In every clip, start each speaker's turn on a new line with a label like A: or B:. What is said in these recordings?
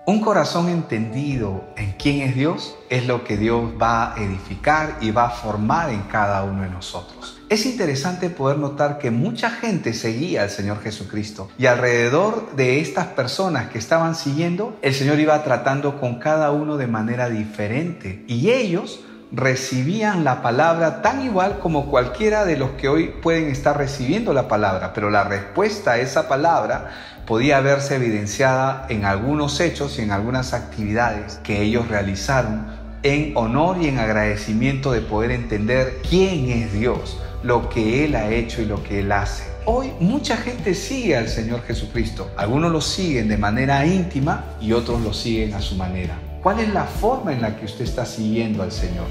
A: Un corazón entendido en quién es Dios es lo que Dios va a edificar y va a formar en cada uno de nosotros. Es interesante poder notar que mucha gente seguía al Señor Jesucristo y alrededor de estas personas que estaban siguiendo, el Señor iba tratando con cada uno de manera diferente y ellos recibían la palabra tan igual como cualquiera de los que hoy pueden estar recibiendo la palabra, pero la respuesta a esa palabra podía verse evidenciada en algunos hechos y en algunas actividades que ellos realizaron en honor y en agradecimiento de poder entender quién es Dios, lo que Él ha hecho y lo que Él hace. Hoy mucha gente sigue al Señor Jesucristo. Algunos lo siguen de manera íntima y otros lo siguen a su manera. ¿Cuál es la forma en la que usted está siguiendo al Señor?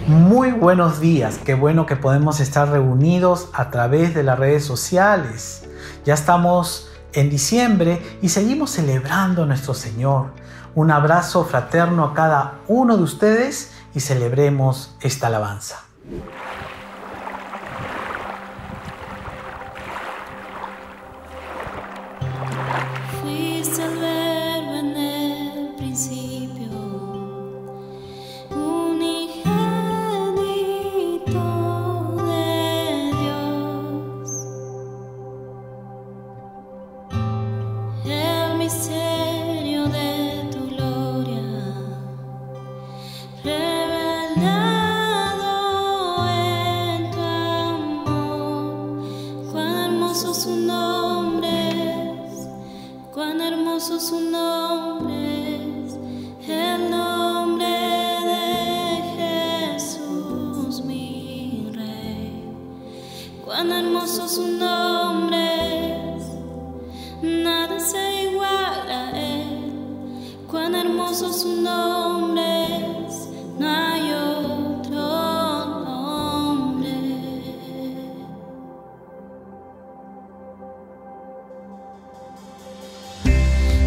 B: Muy buenos días, qué bueno que podemos estar reunidos a través de las redes sociales. Ya estamos en diciembre y seguimos celebrando a nuestro Señor. Un abrazo fraterno a cada uno de ustedes y celebremos esta alabanza.
C: Fuiste el verbo en el principio, unigénito de Dios. El misterio de tu gloria, revelado en tu amor. Cuán hermoso su nombre es, cuán hermoso su nombre es, el nombre de Jesús mi Rey. Cuán hermoso su nombre es, nada se iguala a Él. Cuán hermoso su nombre es, no hay otro nombre.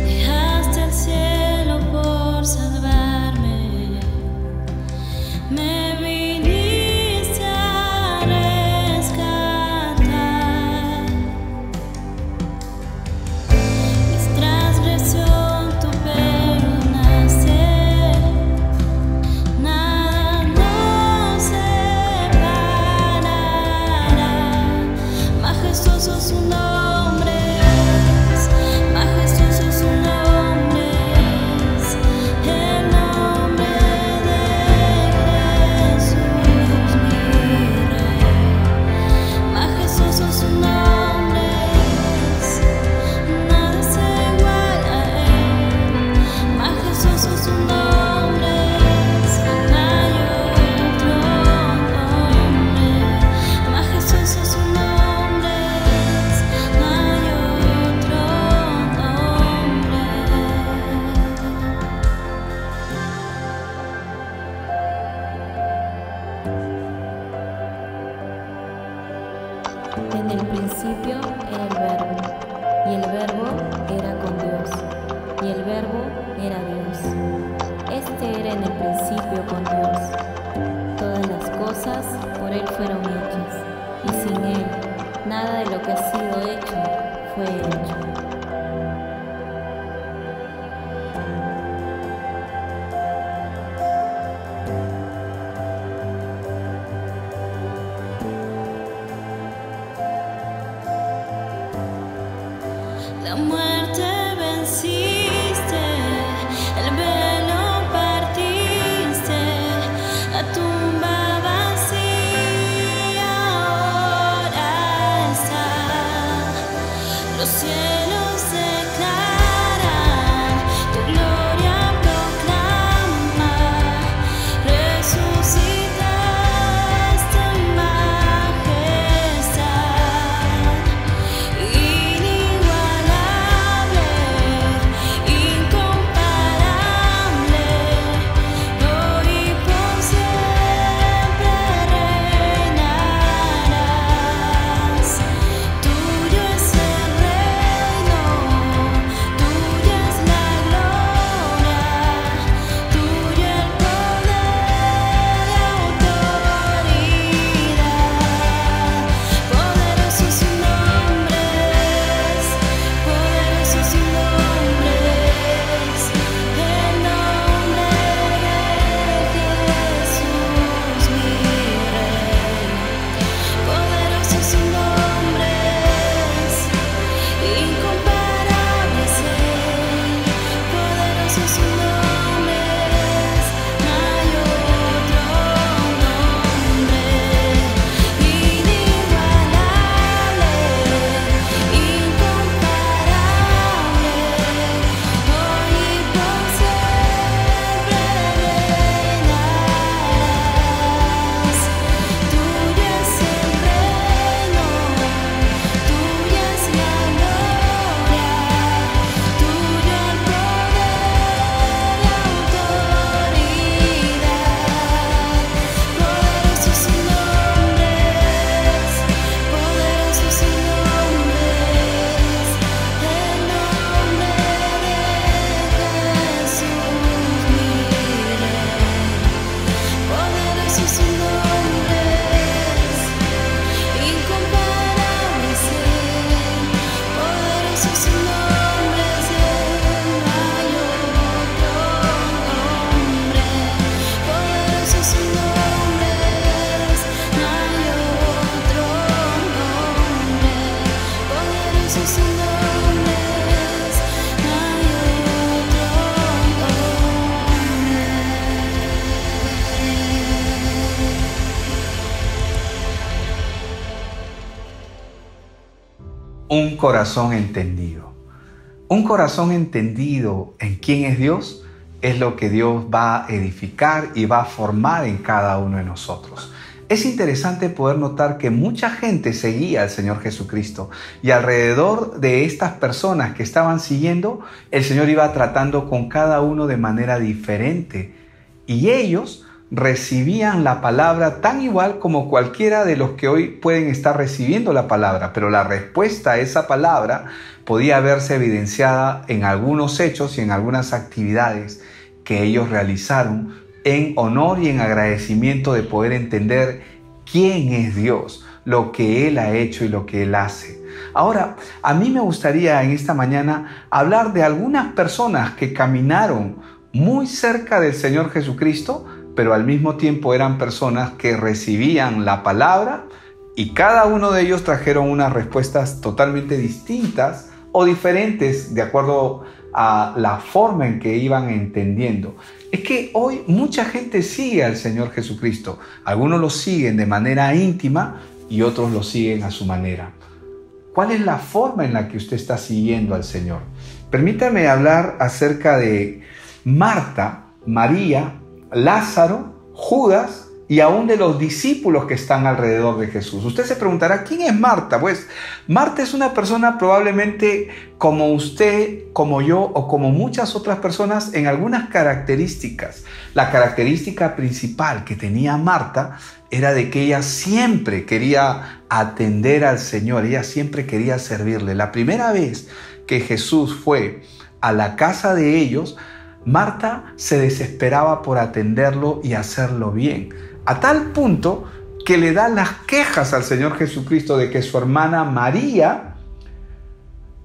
C: Dejaste el cielo por salvarme, me viniste a rescatar. Mis transgresión tú perdonaste, nada nos separará. Majestuoso su nombre es, majestuoso su nombre es, el nombre de Jesús mi Rey. Majestuoso su nombre es, nada se iguala a Él. Majestuoso su nombre es, no hay otro nombre. Majestuoso su nombre es, no hay otro nombre.
D: En el principio era el Verbo, y el Verbo era con Dios, y el Verbo era Dios. Este era en el principio con Dios. Todas las cosas por Él fueron hechas, y sin Él nada de lo que ha sido hecho fue hecho.
C: La muerte venciste, el velo partiste, la tumba vacía ahora está. Los cielos declaran, tu gloria proclama, resucitaste en majestad. Inigualable, incomparable, hoy y por siempre reinarás. Tuyo es el reino,
A: un corazón entendido. Un corazón entendido en quién es Dios es lo que Dios va a edificar y va a formar en cada uno de nosotros. Es interesante poder notar que mucha gente seguía al Señor Jesucristo y alrededor de estas personas que estaban siguiendo, el Señor iba tratando con cada uno de manera diferente y ellos recibían la palabra tan igual como cualquiera de los que hoy pueden estar recibiendo la palabra, pero la respuesta a esa palabra podía verse evidenciada en algunos hechos y en algunas actividades que ellos realizaron en honor y en agradecimiento de poder entender quién es Dios, lo que Él ha hecho y lo que Él hace. Ahora, a mí me gustaría en esta mañana hablar de algunas personas que caminaron muy cerca del Señor Jesucristo, pero al mismo tiempo eran personas que recibían la palabra y cada uno de ellos trajeron unas respuestas totalmente distintas o diferentes de acuerdo a la forma en que iban entendiendo. Es que hoy mucha gente sigue al Señor Jesucristo. Algunos lo siguen de manera íntima y otros lo siguen a su manera. ¿Cuál es la forma en la que usted está siguiendo al Señor? Permítame hablar acerca de Marta, María, Lázaro, Judas y aún de los discípulos que están alrededor de Jesús. Usted se preguntará, ¿quién es Marta? Pues Marta es una persona probablemente como usted, como yo o como muchas otras personas en algunas características. La característica principal que tenía Marta era de que ella siempre quería atender al Señor, ella siempre quería servirle. La primera vez que Jesús fue a la casa de ellos, Marta se desesperaba por atenderlo y hacerlo bien, a tal punto que le da las quejas al Señor Jesucristo de que su hermana María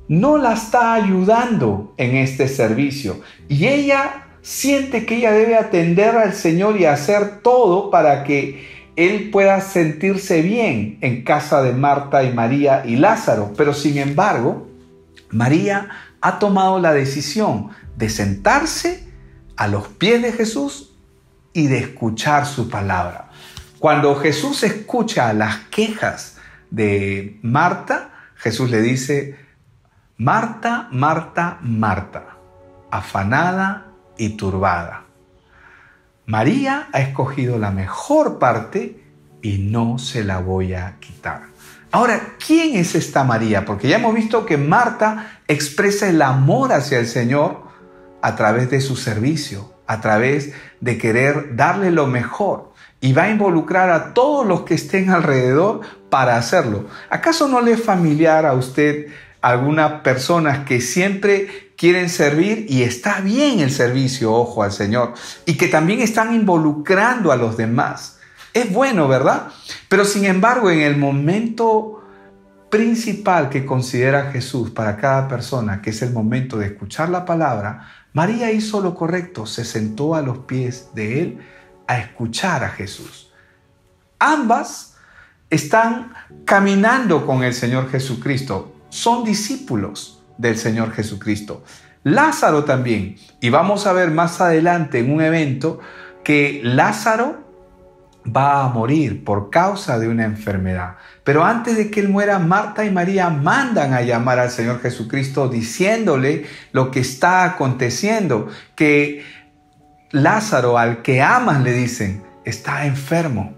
A: no la está ayudando en este servicio y ella siente que ella debe atender al Señor y hacer todo para que Él pueda sentirse bien en casa de Marta y María y Lázaro. Pero sin embargo, María ha tomado la decisión de sentarse a los pies de Jesús y de escuchar su palabra. Cuando Jesús escucha las quejas de Marta, Jesús le dice: Marta, Marta, Marta, afanada y turbada. María ha escogido la mejor parte y no se la voy a quitar. Ahora, ¿quién es esta María? Porque ya hemos visto que Marta expresa el amor hacia el Señor a través de su servicio, a través de querer darle lo mejor y va a involucrar a todos los que estén alrededor para hacerlo. ¿Acaso no le es familiar a usted algunas personas que siempre quieren servir y está bien el servicio, ojo, al Señor, y que también están involucrando a los demás? Es bueno, ¿verdad? Pero sin embargo, en el momento principal que considera Jesús para cada persona, que es el momento de escuchar la palabra, María hizo lo correcto, se sentó a los pies de Él a escuchar a Jesús. Ambas están caminando con el Señor Jesucristo, son discípulos del Señor Jesucristo. Lázaro también, y vamos a ver más adelante en un evento que Lázaro va a morir por causa de una enfermedad. Pero antes de que él muera, Marta y María mandan a llamar al Señor Jesucristo diciéndole lo que está aconteciendo, que Lázaro, al que amas, le dicen, está enfermo.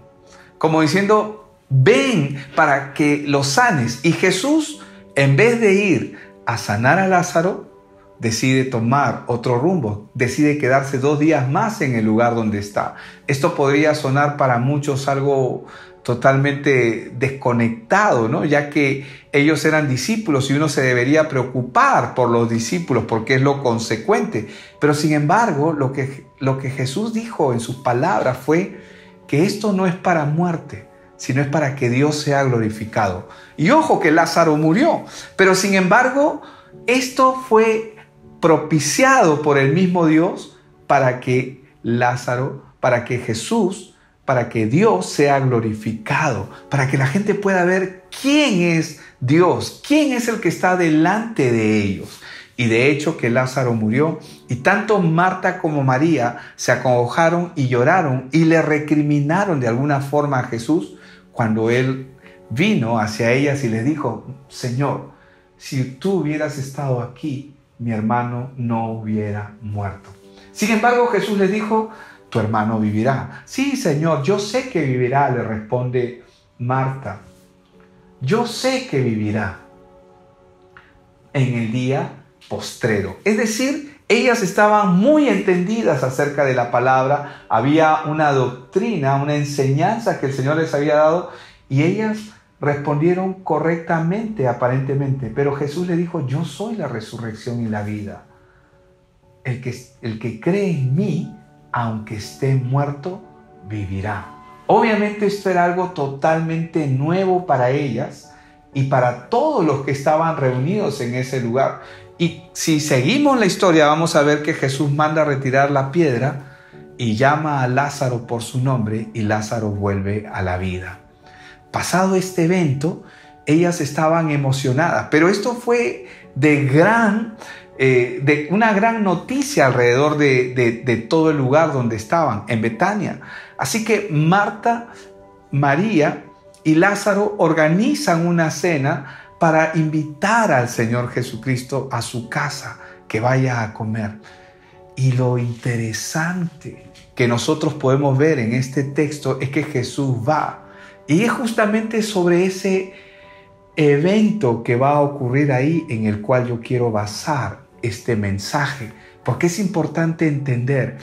A: Como diciendo, ven para que lo sanes. Y Jesús, en vez de ir a sanar a Lázaro, decide tomar otro rumbo, decide quedarse 2 días más en el lugar donde está. Esto podría sonar para muchos algo totalmente desconectado, ¿no? Ya que ellos eran discípulos y uno se debería preocupar por los discípulos porque es lo consecuente. Pero sin embargo, lo que Jesús dijo en sus palabras fue que esto no es para muerte, sino es para que Dios sea glorificado. Y ojo que Lázaro murió, pero sin embargo, esto fue propiciado por el mismo Dios para que Lázaro, para que Jesús, para que Dios sea glorificado, para que la gente pueda ver quién es Dios, quién es el que está delante de ellos. Y de hecho que Lázaro murió y tanto Marta como María se acongojaron y lloraron y le recriminaron de alguna forma a Jesús cuando él vino hacia ellas y les dijo: Señor, si tú hubieras estado aquí, mi hermano no hubiera muerto. Sin embargo, Jesús le dijo, tu hermano vivirá. Sí, Señor, yo sé que vivirá, le responde Marta. Yo sé que vivirá en el día postrero. Es decir, ellas estaban muy entendidas acerca de la palabra. Había una doctrina, una enseñanza que el Señor les había dado y ellas respondieron correctamente, aparentemente. Pero Jesús le dijo, yo soy la resurrección y la vida. El que cree en mí, aunque esté muerto, vivirá. Obviamente esto era algo totalmente nuevo para ellas y para todos los que estaban reunidos en ese lugar. Y si seguimos la historia, vamos a ver que Jesús manda a retirar la piedra y llama a Lázaro por su nombre y Lázaro vuelve a la vida. Pasado este evento, ellas estaban emocionadas, pero esto fue de una gran noticia alrededor de todo el lugar donde estaban, en Betania. Así que Marta, María y Lázaro organizan una cena para invitar al Señor Jesucristo a su casa, que vaya a comer. Y lo interesante que nosotros podemos ver en este texto es que Jesús va. Y es justamente sobre ese evento que va a ocurrir ahí en el cual yo quiero basar este mensaje, porque es importante entender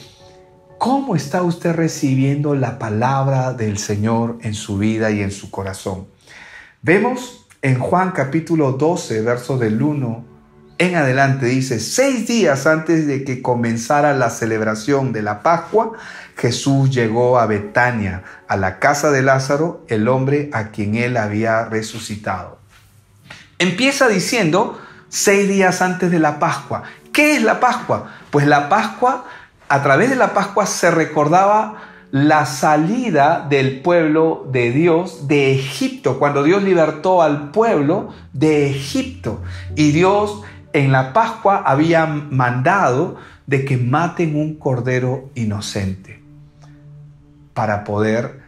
A: cómo está usted recibiendo la palabra del Señor en su vida y en su corazón. Vemos en Juan capítulo 12, verso del 1 en adelante, dice: 6 días antes de que comenzara la celebración de la Pascua, Jesús llegó a Betania, a la casa de Lázaro, el hombre a quien él había resucitado. Empieza diciendo 6 días antes de la Pascua. ¿Qué es la Pascua? Pues la Pascua, a través de la Pascua se recordaba la salida del pueblo de Dios de Egipto, cuando Dios libertó al pueblo de Egipto. Y Dios en la Pascua había mandado de que maten un cordero inocente para poder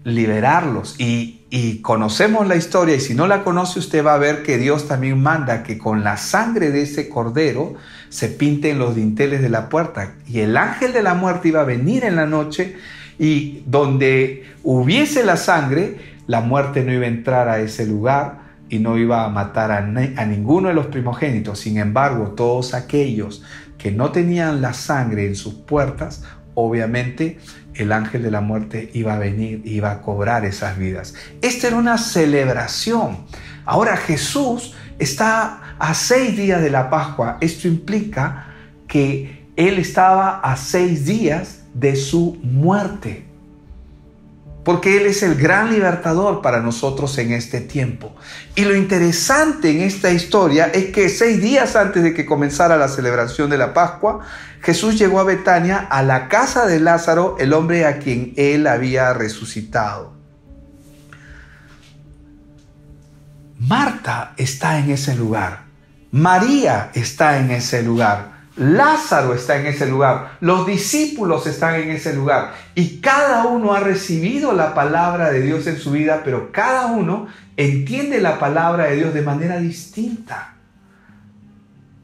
A: liberarlos. Y conocemos la historia, y si no la conoce usted va a ver que Dios también manda que con la sangre de ese cordero se pinten los dinteles de la puerta, y el ángel de la muerte iba a venir en la noche, y donde hubiese la sangre, la muerte no iba a entrar a ese lugar y no iba a matar a ninguno de los primogénitos. Sin embargo, todos aquellos que no tenían la sangre en sus puertas, obviamente el ángel de la muerte iba a venir y iba a cobrar esas vidas. Esta era una celebración. Ahora Jesús está a 6 días de la Pascua. Esto implica que Él estaba a 6 días de su muerte, porque Él es el gran libertador para nosotros en este tiempo. Y lo interesante en esta historia es que 6 días antes de que comenzara la celebración de la Pascua, Jesús llegó a Betania, a la casa de Lázaro, el hombre a quien Él había resucitado. Marta está en ese lugar, María está en ese lugar, Lázaro está en ese lugar, los discípulos están en ese lugar, y cada uno ha recibido la palabra de Dios en su vida, pero cada uno entiende la palabra de Dios de manera distinta.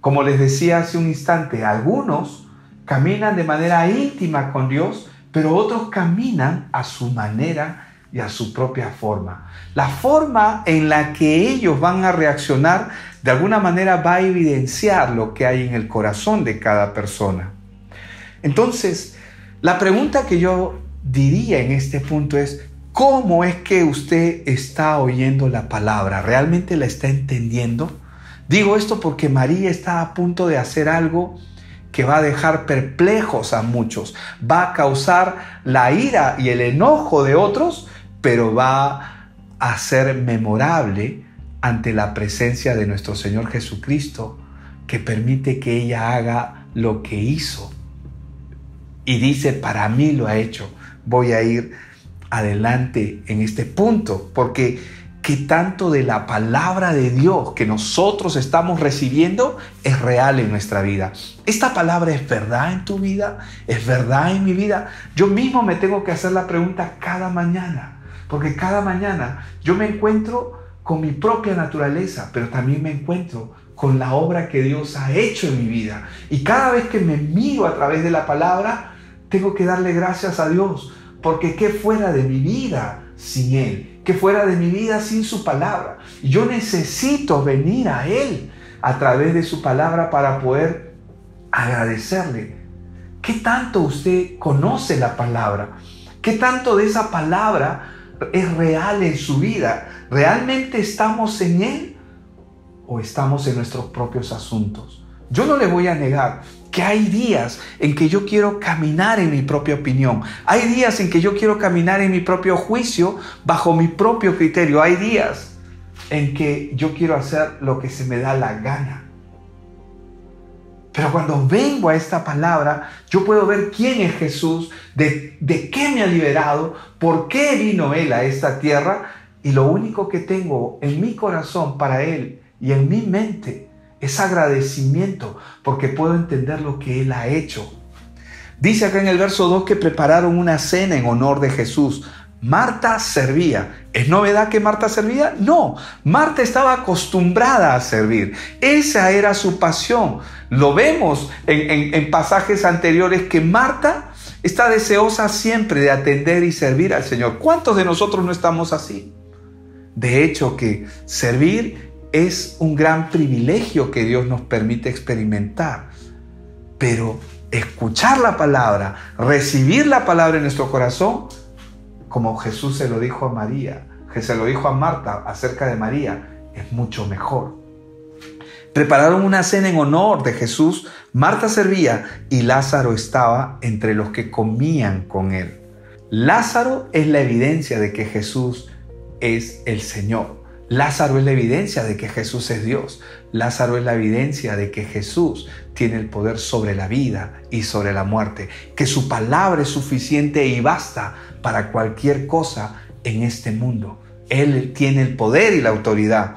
A: Como les decía hace un instante, algunos caminan de manera íntima con Dios, pero otros caminan a su manera y a su propia forma. La forma en la que ellos van a reaccionar de alguna manera va a evidenciar lo que hay en el corazón de cada persona. Entonces, la pregunta que yo diría en este punto es: ¿cómo es que usted está oyendo la palabra? ¿Realmente la está entendiendo? Digo esto porque María está a punto de hacer algo que va a dejar perplejos a muchos. Va a causar la ira y el enojo de otros, pero va a ser memorable ante la presencia de nuestro Señor Jesucristo, que permite que ella haga lo que hizo. Y dice: para mí lo ha hecho. Voy a ir adelante en este punto, porque ¿qué tanto de la palabra de Dios que nosotros estamos recibiendo es real en nuestra vida? ¿Esta palabra es verdad en tu vida? ¿Es verdad en mi vida? Yo mismo me tengo que hacer la pregunta cada mañana, porque cada mañana yo me encuentro con mi propia naturaleza, pero también me encuentro con la obra que Dios ha hecho en mi vida. Y cada vez que me miro a través de la palabra, tengo que darle gracias a Dios, porque ¿qué fuera de mi vida sin Él? ¿Qué fuera de mi vida sin su palabra? Y yo necesito venir a Él a través de su palabra para poder agradecerle. ¿Qué tanto usted conoce la palabra? ¿Qué tanto de esa palabra es real en su vida? ¿Realmente estamos en Él o estamos en nuestros propios asuntos? Yo no le voy a negar que hay días en que yo quiero caminar en mi propia opinión. Hay días en que yo quiero caminar en mi propio juicio, bajo mi propio criterio. Hay días en que yo quiero hacer lo que se me da la gana. Pero cuando vengo a esta palabra, yo puedo ver quién es Jesús, de qué me ha liberado, por qué vino Él a esta tierra. Y lo único que tengo en mi corazón para Él y en mi mente es agradecimiento, porque puedo entender lo que Él ha hecho. Dice acá en el verso 2 que prepararon una cena en honor de Jesús. Marta servía. ¿Es novedad que Marta servía? No, Marta estaba acostumbrada a servir. Esa era su pasión. Lo vemos en pasajes anteriores que Marta está deseosa siempre de atender y servir al Señor. ¿Cuántos de nosotros no estamos así? De hecho, que servir es un gran privilegio que Dios nos permite experimentar. Pero escuchar la palabra, recibir la palabra en nuestro corazón, como Jesús se lo dijo a María, que se lo dijo a Marta acerca de María, es mucho mejor. Prepararon una cena en honor de Jesús. Marta servía y Lázaro estaba entre los que comían con él. Lázaro es la evidencia de que Jesús es el Señor. Lázaro es la evidencia de que Jesús es Dios. Lázaro es la evidencia de que Jesús tiene el poder sobre la vida y sobre la muerte, que su palabra es suficiente y basta para cualquier cosa en este mundo. Él tiene el poder y la autoridad.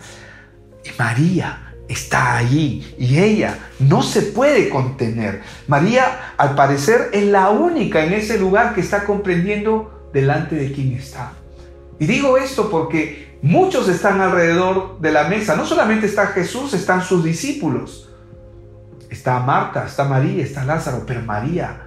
A: Y María está allí y ella no se puede contener. María, al parecer, es la única en ese lugar que está comprendiendo delante de quién está. Y digo esto porque muchos están alrededor de la mesa. No solamente está Jesús, están sus discípulos. Está Marta, está María, está Lázaro, pero María,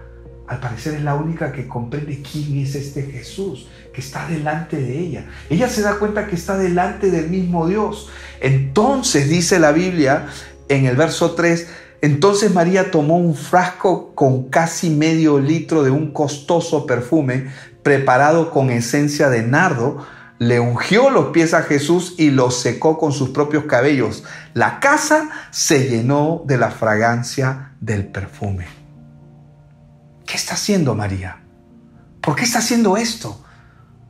A: al parecer, es la única que comprende quién es este Jesús que está delante de ella. Ella se da cuenta que está delante del mismo Dios. Entonces dice la Biblia en el verso 3, entonces María tomó un frasco con casi medio litro de un costoso perfume preparado con esencia de nardo, le ungió los pies a Jesús y los secó con sus propios cabellos. La casa se llenó de la fragancia del perfume. ¿Qué está haciendo María? ¿Por qué está haciendo esto?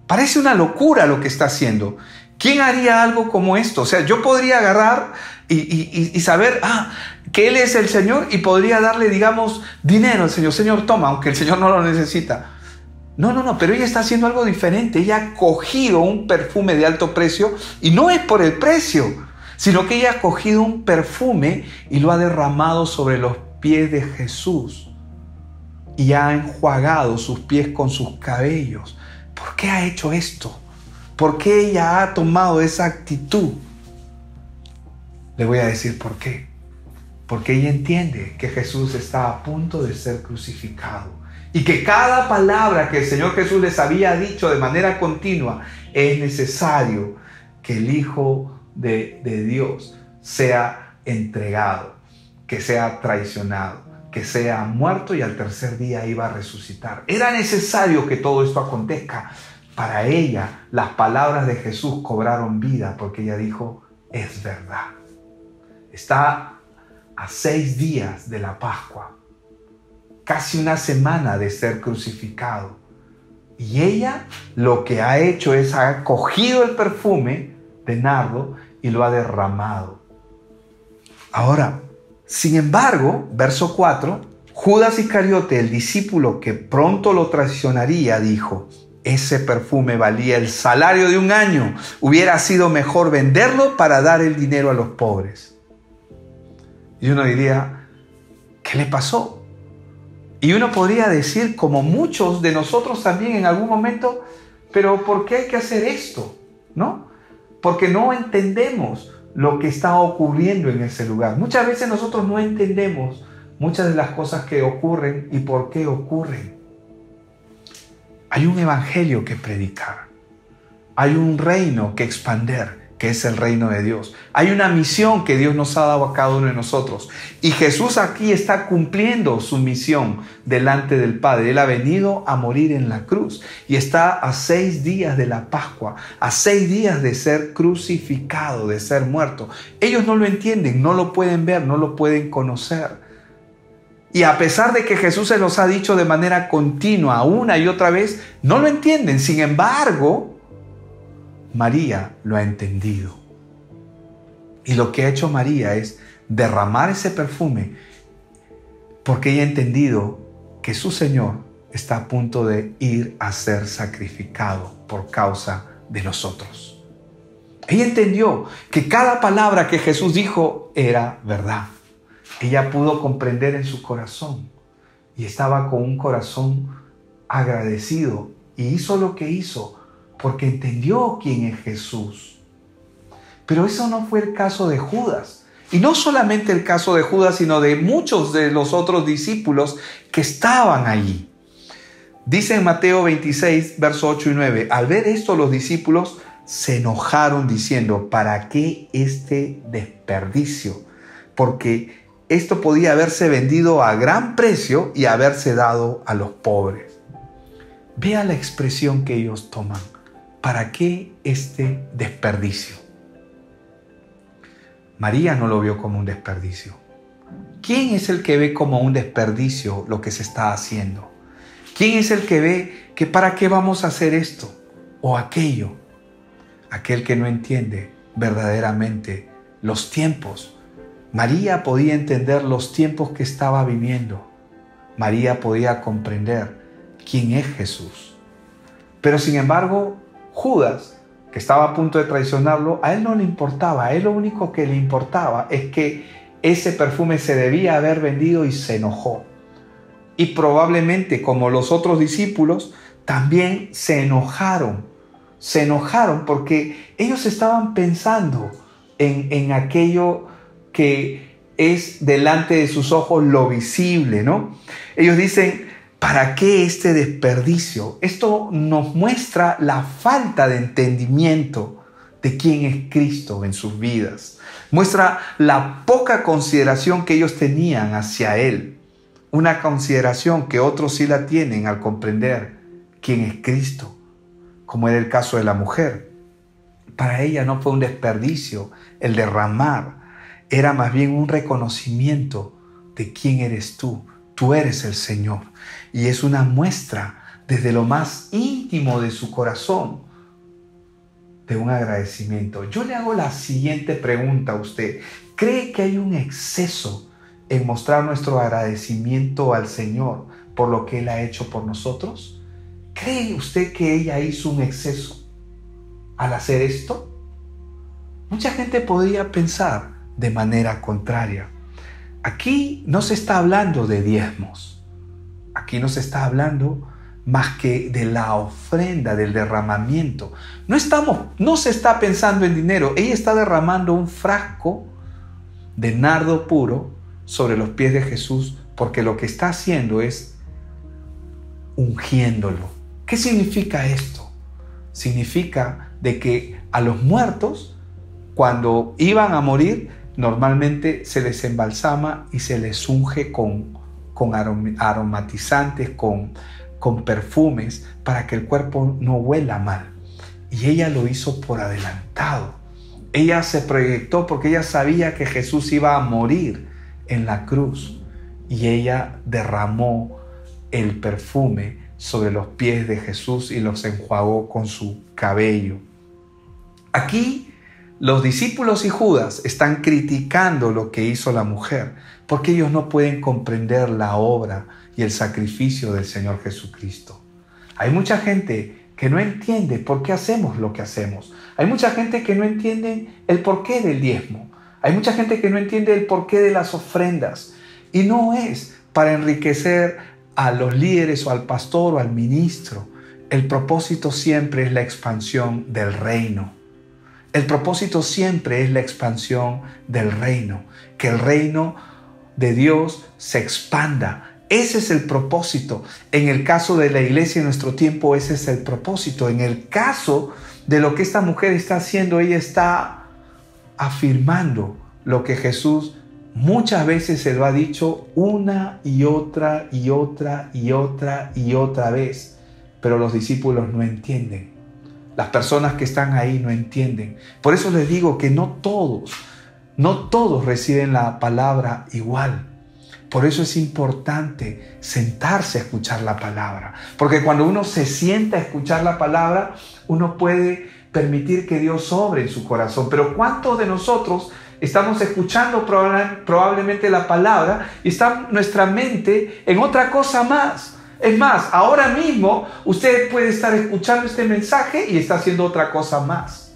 A: Parece una locura lo que está haciendo. ¿Quién haría algo como esto? O sea, yo podría agarrar y saber que Él es el Señor y podría darle, digamos, dinero al Señor. Señor, toma, aunque el Señor no lo necesita. No, pero ella está haciendo algo diferente. Ella ha cogido un perfume de alto precio y no es por el precio, sino que ella ha cogido un perfume y lo ha derramado sobre los pies de Jesús y ha enjuagado sus pies con sus cabellos. ¿Por qué ha hecho esto? ¿Por qué ella ha tomado esa actitud? Le voy a decir por qué. Porque ella entiende que Jesús está a punto de ser crucificado y que cada palabra que el Señor Jesús les había dicho de manera continua, es necesario que el Hijo de Dios sea entregado, que sea traicionado, que sea muerto y al tercer día iba a resucitar. Era necesario que todo esto acontezca. Para ella, las palabras de Jesús cobraron vida porque ella dijo, es verdad. Está a 6 días de la Pascua, casi una semana de ser crucificado. Y ella lo que ha hecho es ha cogido el perfume de nardo y lo ha derramado. Ahora, sin embargo, verso 4, Judas Iscariote, el discípulo que pronto lo traicionaría, dijo, ese perfume valía el salario de un año. Hubiera sido mejor venderlo para dar el dinero a los pobres. Y uno diría, ¿qué le pasó? Y uno podría decir, como muchos de nosotros también en algún momento, pero ¿por qué hay que hacer esto? ¿No? porque no entendemos lo que está ocurriendo en ese lugar. Muchas veces nosotros no entendemos muchas de las cosas que ocurren y por qué ocurren. Hay un evangelio que predicar. Hay un reino que expander, que es el reino de Dios. Hay una misión que Dios nos ha dado a cada uno de nosotros. Y Jesús aquí está cumpliendo su misión delante del Padre. Él ha venido a morir en la cruz y está a 6 días de la Pascua, a 6 días de ser crucificado, de ser muerto. Ellos no lo entienden, no lo pueden ver, no lo pueden conocer. Y a pesar de que Jesús se los ha dicho de manera continua, una y otra vez, no lo entienden. Sin embargo, María lo ha entendido. Y lo que ha hecho María es derramar ese perfume porque ella ha entendido que su Señor está a punto de ir a ser sacrificado por causa de nosotros. Ella entendió que cada palabra que Jesús dijo era verdad. Ella pudo comprender en su corazón y estaba con un corazón agradecido y hizo lo que hizo porque entendió quién es Jesús. Pero eso no fue el caso de Judas. Y no solamente el caso de Judas, sino de muchos de los otros discípulos que estaban allí. Dice en Mateo 26, versos 8 y 9, al ver esto los discípulos se enojaron diciendo, ¿para qué este desperdicio? Porque esto podía haberse vendido a gran precio y haberse dado a los pobres. Vea la expresión que ellos toman. ¿Para qué este desperdicio? María no lo vio como un desperdicio. ¿Quién es el que ve como un desperdicio lo que se está haciendo? ¿Quién es el que ve que para qué vamos a hacer esto o aquello? Aquel que no entiende verdaderamente los tiempos. María podía entender los tiempos que estaba viviendo. María podía comprender quién es Jesús. Pero sin embargo, Judas, que estaba a punto de traicionarlo, a él no le importaba. A él lo único que le importaba es que ese perfume se debía haber vendido y se enojó. Y probablemente, como los otros discípulos, también se enojaron. Se enojaron porque ellos estaban pensando en aquello que es delante de sus ojos lo visible, ¿no? Ellos dicen, ¿para qué este desperdicio? Esto nos muestra la falta de entendimiento de quién es Cristo en sus vidas. Muestra la poca consideración que ellos tenían hacia Él. Una consideración que otros sí la tienen al comprender quién es Cristo, como era el caso de la mujer. Para ella no fue un desperdicio el derramar, era más bien un reconocimiento de quién eres tú. Tú eres el Señor. Y es una muestra desde lo más íntimo de su corazón de un agradecimiento. Yo le hago la siguiente pregunta a usted. ¿Cree que hay un exceso en mostrar nuestro agradecimiento al Señor por lo que Él ha hecho por nosotros? ¿Cree usted que ella hizo un exceso al hacer esto? Mucha gente podría pensar de manera contraria. Aquí no se está hablando de diezmos. Aquí no se está hablando más que de la ofrenda, del derramamiento. No se está pensando en dinero. Ella está derramando un frasco de nardo puro sobre los pies de Jesús, porque lo que está haciendo es ungiéndolo. ¿Qué significa esto? Significa de que a los muertos, cuando iban a morir, normalmente se les embalsama y se les unge con aromatizantes, con perfumes, para que el cuerpo no huela mal. Y ella lo hizo por adelantado. Ella se proyectó porque ella sabía que Jesús iba a morir en la cruz. Y ella derramó el perfume sobre los pies de Jesús y los enjuagó con su cabello. Aquí los discípulos y Judas están criticando lo que hizo la mujer, porque ellos no pueden comprender la obra y el sacrificio del Señor Jesucristo. Hay mucha gente que no entiende por qué hacemos lo que hacemos. Hay mucha gente que no entiende el porqué del diezmo. Hay mucha gente que no entiende el porqué de las ofrendas. Y no es para enriquecer a los líderes o al pastor o al ministro. El propósito siempre es la expansión del reino. El propósito siempre es la expansión del reino, que el reino de Dios se expanda. Ese es el propósito. En el caso de la iglesia en nuestro tiempo, ese es el propósito. En el caso de lo que esta mujer está haciendo, ella está afirmando lo que Jesús muchas veces se lo ha dicho una y otra y otra y otra y otra vez. Pero los discípulos no entienden. Las personas que están ahí no entienden. Por eso les digo que no todos reciben la palabra igual. Por eso es importante sentarse a escuchar la palabra. Porque cuando uno se sienta a escuchar la palabra, uno puede permitir que Dios obre en su corazón. Pero ¿cuántos de nosotros estamos escuchando probablemente la palabra y está nuestra mente en otra cosa más? Es más, ahora mismo usted puede estar escuchando este mensaje y está haciendo otra cosa más.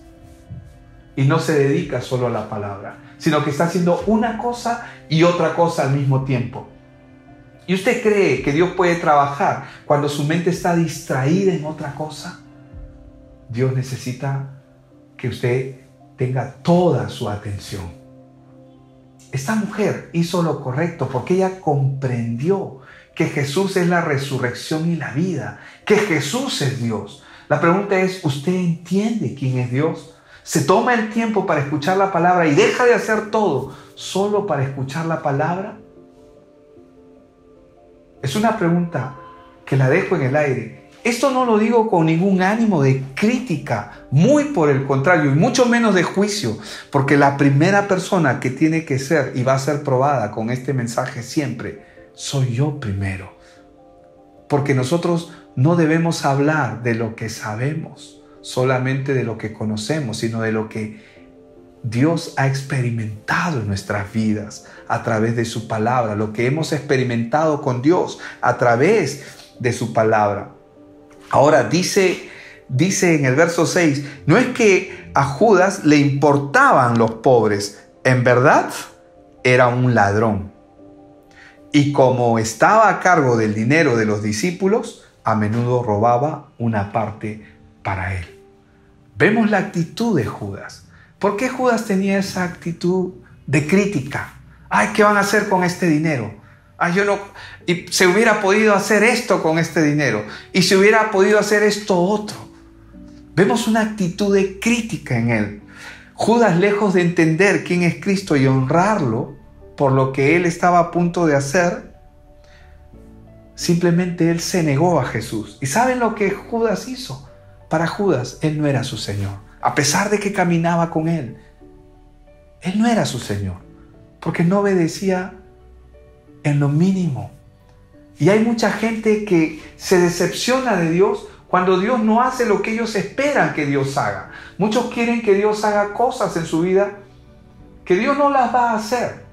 A: Y no se dedica solo a la palabra, sino que está haciendo una cosa y otra cosa al mismo tiempo. ¿Y usted cree que Dios puede trabajar cuando su mente está distraída en otra cosa? Dios necesita que usted tenga toda su atención. Esta mujer hizo lo correcto porque ella comprendió que Jesús es la resurrección y la vida, que Jesús es Dios. La pregunta es, ¿usted entiende quién es Dios? ¿Se toma el tiempo para escuchar la palabra y deja de hacer todo solo para escuchar la palabra? Es una pregunta que la dejo en el aire. Esto no lo digo con ningún ánimo de crítica, muy por el contrario, y mucho menos de juicio, porque la primera persona que tiene que ser y va a ser probada con este mensaje siempre soy yo primero. Porque nosotros no debemos hablar de lo que sabemos, solamente de lo que conocemos, sino de lo que Dios ha experimentado en nuestras vidas a través de su palabra, lo que hemos experimentado con Dios a través de su palabra. Ahora dice en el verso 6, no es que a Judas le importaban los pobres, en verdad era un ladrón. Y como estaba a cargo del dinero de los discípulos, a menudo robaba una parte para él. Vemos la actitud de Judas. ¿Por qué Judas tenía esa actitud de crítica? Ay, ¿qué van a hacer con este dinero? Ay, y se hubiera podido hacer esto con este dinero. Y se hubiera podido hacer esto otro. Vemos una actitud de crítica en él. Judas, lejos de entender quién es Cristo y honrarlo por lo que él estaba a punto de hacer, simplemente él se negó a Jesús. ¿Y saben lo que Judas hizo? Para Judas, él no era su Señor. A pesar de que caminaba con él, él no era su Señor, porque no obedecía en lo mínimo. Y hay mucha gente que se decepciona de Dios cuando Dios no hace lo que ellos esperan que Dios haga. Muchos quieren que Dios haga cosas en su vida que Dios no las va a hacer,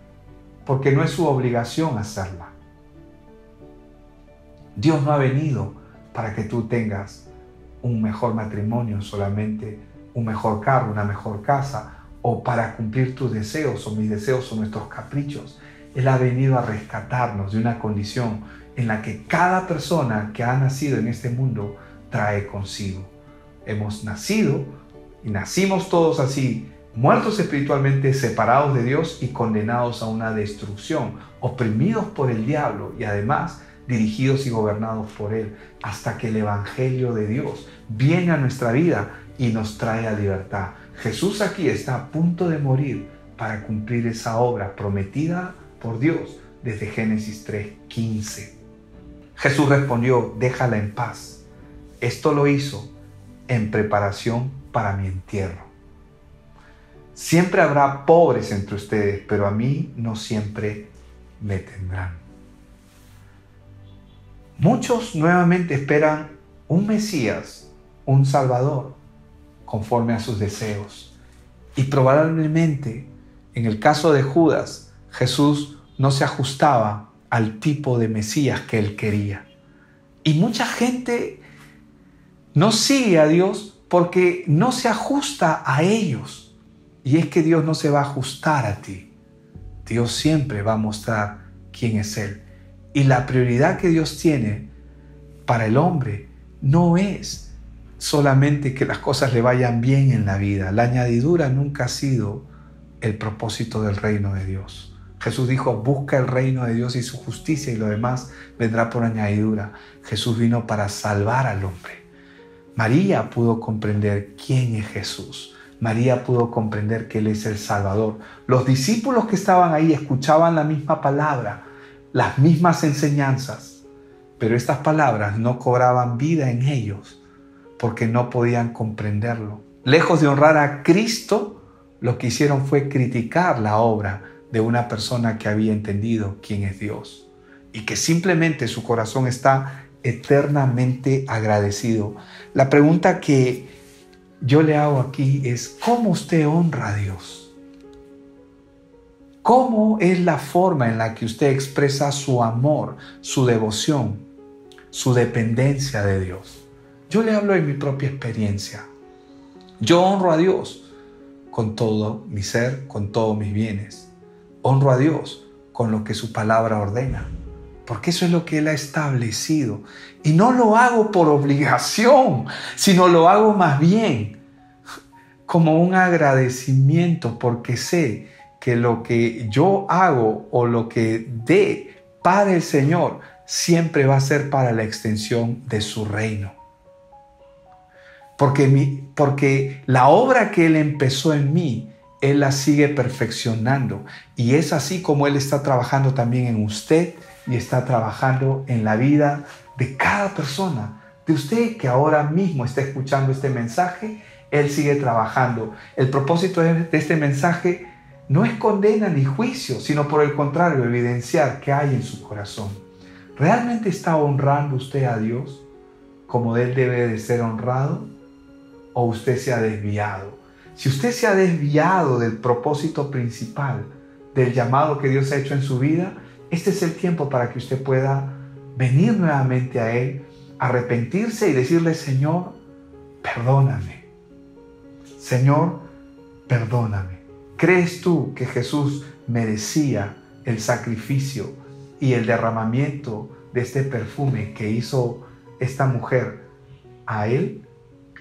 A: porque no es su obligación hacerla. Dios no ha venido para que tú tengas un mejor matrimonio, solamente un mejor carro, una mejor casa, o para cumplir tus deseos, o mis deseos, o nuestros caprichos. Él ha venido a rescatarnos de una condición en la que cada persona que ha nacido en este mundo trae consigo. Hemos nacido y nacimos todos así, muertos espiritualmente, separados de Dios y condenados a una destrucción, oprimidos por el diablo y además dirigidos y gobernados por él, hasta que el evangelio de Dios viene a nuestra vida y nos trae a libertad. Jesús aquí está a punto de morir para cumplir esa obra prometida por Dios desde Génesis 3:15. Jesús respondió: déjala en paz. Esto lo hizo en preparación para mi entierro. Siempre habrá pobres entre ustedes, pero a mí no siempre me tendrán. Muchos nuevamente esperan un Mesías, un Salvador, conforme a sus deseos. Y probablemente, en el caso de Judas, Jesús no se ajustaba al tipo de Mesías que él quería. Y mucha gente no sigue a Dios porque no se ajusta a ellos. Y es que Dios no se va a ajustar a ti. Dios siempre va a mostrar quién es Él. Y la prioridad que Dios tiene para el hombre no es solamente que las cosas le vayan bien en la vida. La añadidura nunca ha sido el propósito del reino de Dios. Jesús dijo, busca el reino de Dios y su justicia y lo demás vendrá por añadidura. Jesús vino para salvar al hombre. María pudo comprender quién es Jesús. María pudo comprender que Él es el Salvador. Los discípulos que estaban ahí escuchaban la misma palabra, las mismas enseñanzas, pero estas palabras no cobraban vida en ellos porque no podían comprenderlo. Lejos de honrar a Cristo, lo que hicieron fue criticar la obra de una persona que había entendido quién es Dios y que simplemente su corazón está eternamente agradecido. La pregunta que yo le hago aquí es, ¿cómo usted honra a Dios? ¿Cómo es la forma en la que usted expresa su amor, su devoción, su dependencia de Dios? Yo le hablo de mi propia experiencia. Yo honro a Dios con todo mi ser, con todos mis bienes. Honro a Dios con lo que su palabra ordena, porque eso es lo que Él ha establecido. Y no lo hago por obligación, sino lo hago más bien como un agradecimiento, porque sé que lo que yo hago o lo que dé para el Señor siempre va a ser para la extensión de su reino. Porque la obra que Él empezó en mí, Él la sigue perfeccionando. Y es así como Él está trabajando también en usted y está trabajando en la vida de cada persona. De usted que ahora mismo está escuchando este mensaje, Él sigue trabajando. El propósito de este mensaje no es condena ni juicio, sino por el contrario, evidenciar qué hay en su corazón. ¿Realmente está honrando usted a Dios como Él debe de ser honrado? ¿O usted se ha desviado? Si usted se ha desviado del propósito principal, del llamado que Dios ha hecho en su vida, este es el tiempo para que usted pueda venir nuevamente a Él, arrepentirse y decirle, Señor, perdóname. Señor, perdóname. ¿Crees tú que Jesús merecía el sacrificio y el derramamiento de este perfume que hizo esta mujer a Él?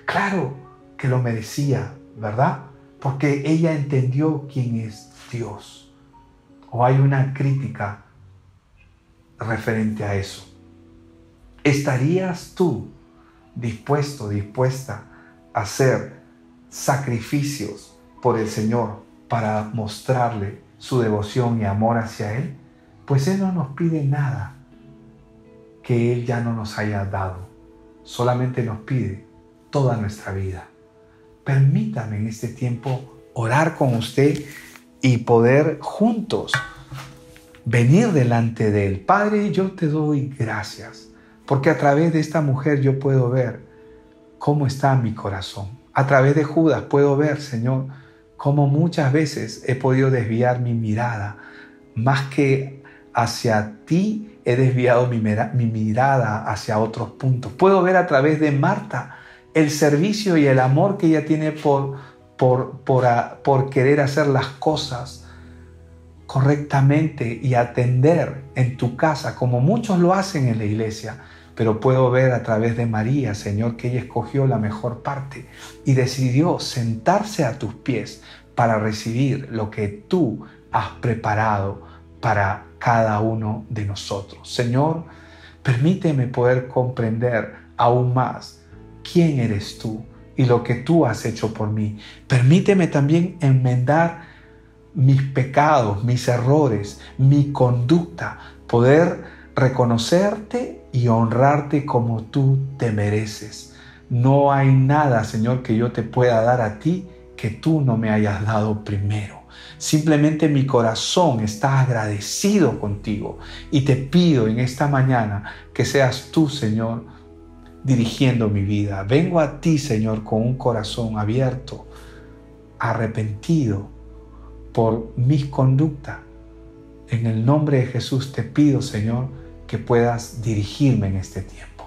A: Claro que lo merecía, ¿verdad? Porque ella entendió quién es Dios. ¿O hay una crítica referente a eso? ¿Estarías tú dispuesta a hacer sacrificios por el Señor para mostrarle su devoción y amor hacia Él? Pues Él no nos pide nada que Él ya no nos haya dado. Solamente nos pide toda nuestra vida. Permítame en este tiempo orar con usted y poder juntos venir delante de Él. Padre, yo te doy gracias, porque a través de esta mujer yo puedo ver cómo está mi corazón. A través de Judas puedo ver, Señor, cómo muchas veces he podido desviar mi mirada. Más que hacia ti, he desviado mi mirada hacia otros puntos. Puedo ver a través de Marta el servicio y el amor que ella tiene por querer hacer las cosas correctamente y atender en tu casa, como muchos lo hacen en la iglesia. Pero puedo ver a través de María, Señor, que ella escogió la mejor parte y decidió sentarse a tus pies para recibir lo que tú has preparado para cada uno de nosotros. Señor, permíteme poder comprender aún más quién eres tú y lo que tú has hecho por mí. Permíteme también enmendar mis pecados, mis errores, mi conducta, poder reconocerte y honrarte como tú te mereces. No hay nada, Señor, que yo te pueda dar a ti que tú no me hayas dado primero. Simplemente mi corazón está agradecido contigo y te pido en esta mañana que seas tú, Señor, dirigiendo mi vida. Vengo a ti, Señor, con un corazón abierto, arrepentido por mis conductas. En el nombre de Jesús te pido, Señor, que puedas dirigirme en este tiempo.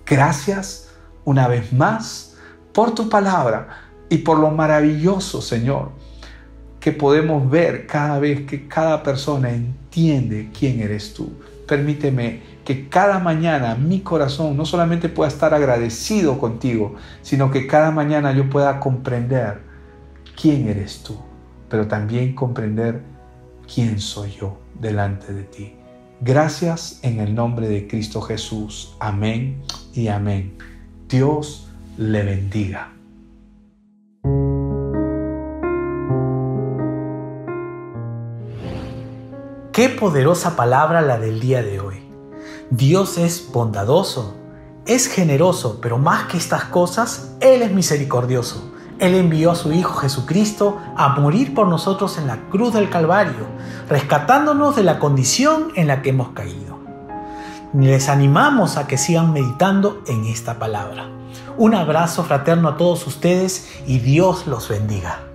A: Gracias una vez más por tu palabra y por lo maravilloso, Señor, que podemos ver cada vez que cada persona entiende quién eres tú. permíteme que cada mañana mi corazón no solamente pueda estar agradecido contigo, sino que cada mañana yo pueda comprender quién eres tú, pero también comprender quién soy yo delante de ti. Gracias en el nombre de Cristo Jesús. Amén y amén. Dios le bendiga.
B: Qué poderosa palabra la del día de hoy. Dios es bondadoso, es generoso, pero más que estas cosas, Él es misericordioso. Él envió a su Hijo Jesucristo a morir por nosotros en la cruz del Calvario, rescatándonos de la condición en la que hemos caído. Les animamos a que sigan meditando en esta palabra. Un abrazo fraterno a todos ustedes y Dios los bendiga.